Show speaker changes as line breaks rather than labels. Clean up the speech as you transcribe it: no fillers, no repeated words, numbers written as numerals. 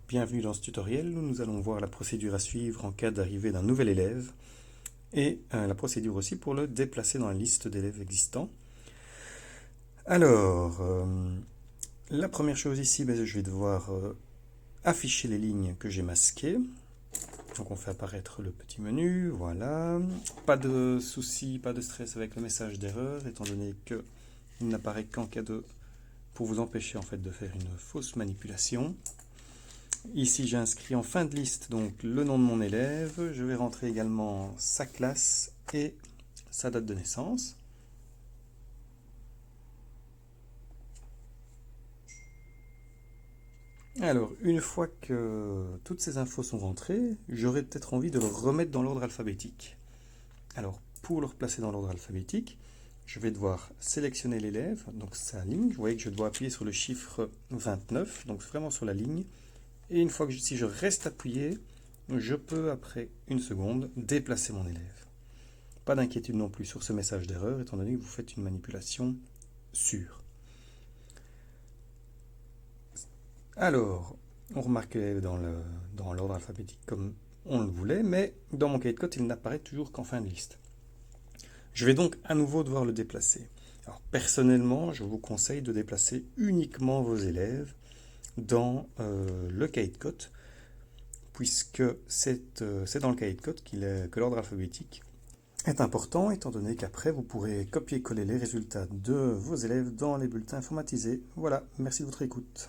Bienvenue dans ce tutoriel où nous allons voir la procédure à suivre en cas d'arrivée d'un nouvel élève et la procédure aussi pour le déplacer dans la liste d'élèves existants. Alors, la première chose ici, je vais devoir afficher les lignes que j'ai masquées. Donc on fait apparaître le petit menu, voilà. Pas de souci, pas de stress avec le message d'erreur, étant donné qu'il n'apparaît qu'en cas de... pour vous empêcher en fait de faire une fausse manipulation. Ici, j'ai inscrit en fin de liste donc le nom de mon élève. Je vais rentrer également sa classe et sa date de naissance. Alors, une fois que toutes ces infos sont rentrées, j'aurais peut-être envie de le remettre dans l'ordre alphabétique. Alors, pour le replacer dans l'ordre alphabétique, je vais devoir sélectionner l'élève, donc sa ligne. Vous voyez que je dois appuyer sur le chiffre 29, donc vraiment sur la ligne. Et une fois que si je reste appuyé, je peux, après une seconde, déplacer mon élève. Pas d'inquiétude non plus sur ce message d'erreur, étant donné que vous faites une manipulation sûre. Alors, on remarque l'élève dans l'ordre alphabétique comme on le voulait, mais dans mon cahier de code, il n'apparaît toujours qu'en fin de liste. Je vais donc à nouveau devoir le déplacer. Alors, personnellement, je vous conseille de déplacer uniquement vos élèves dans le cahier de code, puisque c'est dans le cahier de code que l'ordre alphabétique est important, étant donné qu'après, vous pourrez copier-coller les résultats de vos élèves dans les bulletins informatisés. Voilà, merci de votre écoute.